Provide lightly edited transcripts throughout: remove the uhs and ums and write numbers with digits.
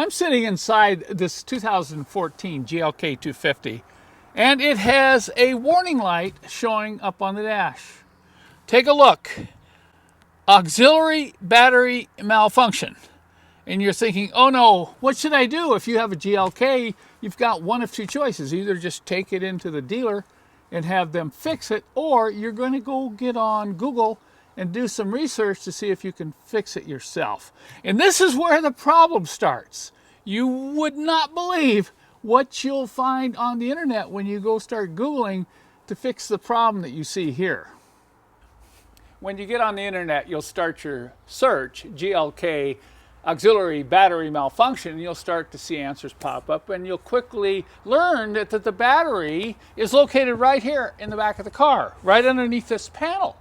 I'm sitting inside this 2014 GLK 250, and it has a warning light showing up on the dash. Take a look. Auxiliary battery malfunction. And you're thinking, oh no, what should I do? If you have a GLK, you've got one of two choices. Either just take it into the dealer and have them fix it, or you're going to go get on Google and do some research to see if you can fix it yourself. And this is where the problem starts. You would not believe what you'll find on the internet when you go start Googling to fix the problem that you see here. When you get on the internet, you'll start your search, GLK auxiliary battery malfunction, and you'll start to see answers pop up, and you'll quickly learn that the battery is located right here in the back of the car, right underneath this panel.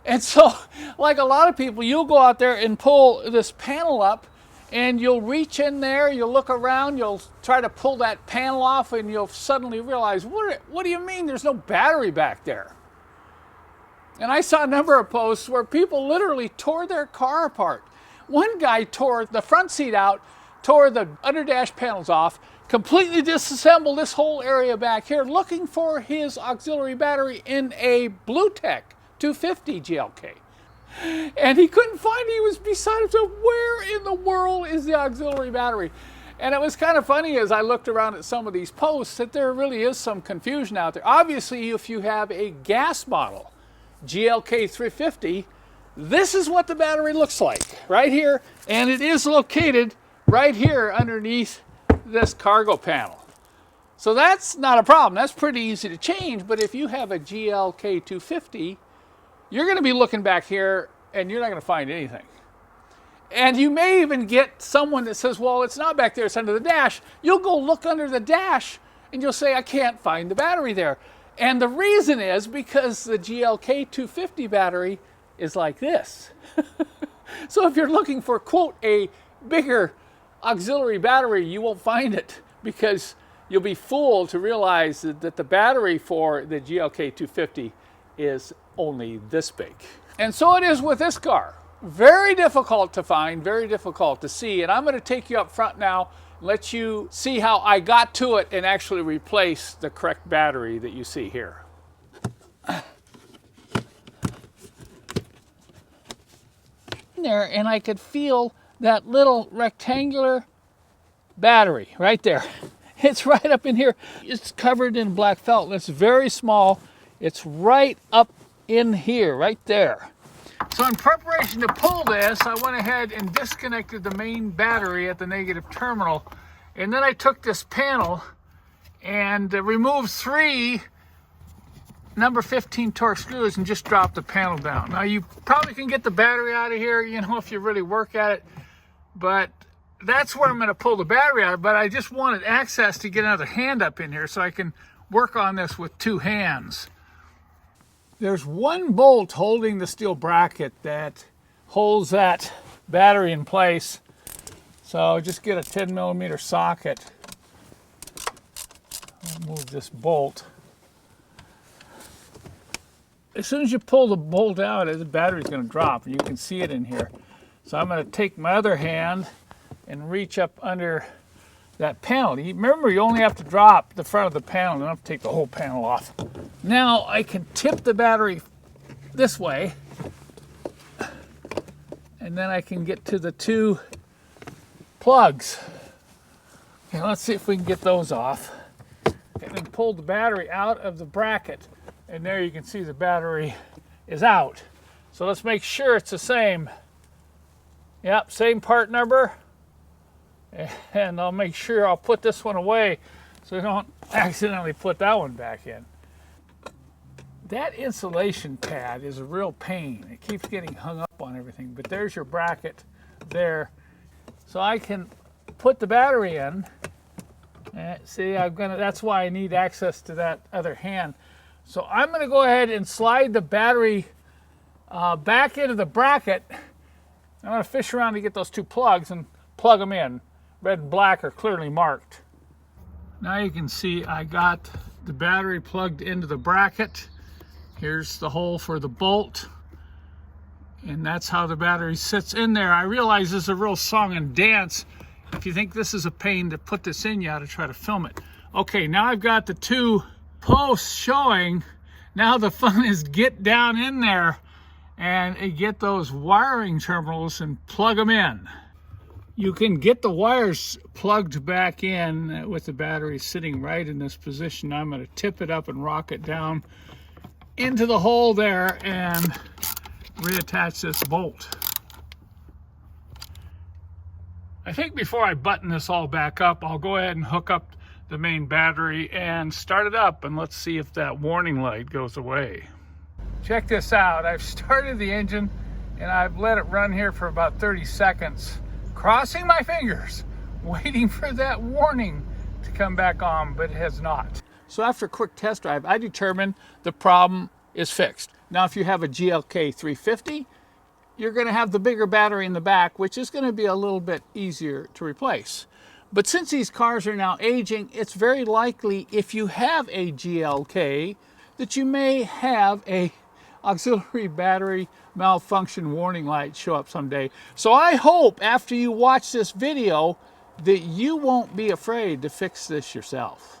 And so, like a lot of people, you'll go out there and pull this panel up, and you'll reach in there, you'll look around, you'll try to pull that panel off, and you'll suddenly realize, what do you mean there's no battery back there? And I saw a number of posts where people literally tore their car apart. One guy tore the front seat out, tore the under dash panels off, completely disassembled this whole area back here, looking for his auxiliary battery in a BlueTech 250 GLK. And he couldn't find it. He was beside himself. Where in the world is the auxiliary battery? And it was kind of funny as I looked around at some of these posts that there really is some confusion out there. Obviously, if you have a gas model, GLK 350, this is what the battery looks like right here, and it is located right here underneath this cargo panel. So that's not a problem. That's pretty easy to change. But if you have a GLK 250, you're going to be looking back here and you're not going to find anything. And you may even get someone that says, well, it's not back there, it's under the dash. You'll go look under the dash and you'll say, I can't find the battery there. And the reason is because the GLK 250 battery is like this. So if you're looking for, quote, a bigger auxiliary battery, you won't find it, because you'll be fooled to realize that the battery for the GLK 250 is only this big. And so it is with this car. Very difficult to find, very difficult to see. And I'm going to take you up front now, let you see how I got to it and actually replace the correct battery that you see here. There, and I could feel that little rectangular battery right there. It's right up in here. It's covered in black felt, and it's very small. It's right up in here, right there. So in preparation to pull this, I went ahead and disconnected the main battery at the negative terminal, and then I took this panel and removed 3 number 15 Torx screws and just drop the panel down. Now you probably can get the battery out of here, you know, if you really work at it, but that's where I'm going to pull the battery out. But I just wanted access to get another hand up in here so I can work on this with 2 hands. There's one bolt holding the steel bracket that holds that battery in place. So just get a 10mm socket. I'll move this bolt. As soon as you pull the bolt out, the battery's going to drop, and you can see it in here. So I'm going to take my other hand and reach up under that panel. Remember, you only have to drop the front of the panel. You don't have to take the whole panel off. Now I can tip the battery this way, and then I can get to the 2 plugs. Okay, let's see if we can get those off. And then pull the battery out of the bracket. And there you can see the battery is out. So let's make sure it's the same. Yep, same part number. And I'll make sure I'll put this one away so I don't accidentally put that one back in. That insulation pad is a real pain. It keeps getting hung up on everything. But there's your bracket there. So I can put the battery in. See, that's why I need access to that other hand. So I'm going to go ahead and slide the battery back into the bracket. I'm going to fish around to get those 2 plugs and plug them in. Red and black are clearly marked. Now you can see I got the battery plugged into the bracket. Here's the hole for the bolt. And that's how the battery sits in there. I realize this is a real song and dance If you think this is a pain to put this in, you ought to try to film it. Okay, now I've got the two posts showing. Now the fun is get down in there and get those wiring terminals and plug them in. You can get the wires plugged back in with the battery sitting right in this position. I'm going to tip it up and rock it down into the hole there and reattach this bolt. I think before I button this all back up, I'll go ahead and hook up the main battery and start it up, and let's see if that warning light goes away. Check this out. I've started the engine and I've let it run here for about 30 seconds, crossing my fingers, waiting for that warning to come back on, but it has not. So after a quick test drive, I determined the problem is fixed. Now, if you have a GLK 350, you're going to have the bigger battery in the back, which is going to be a little bit easier to replace. But since these cars are now aging, it's very likely if you have a GLK that you may have a auxiliary battery malfunction warning light show up someday. So I hope after you watch this video that you won't be afraid to fix this yourself.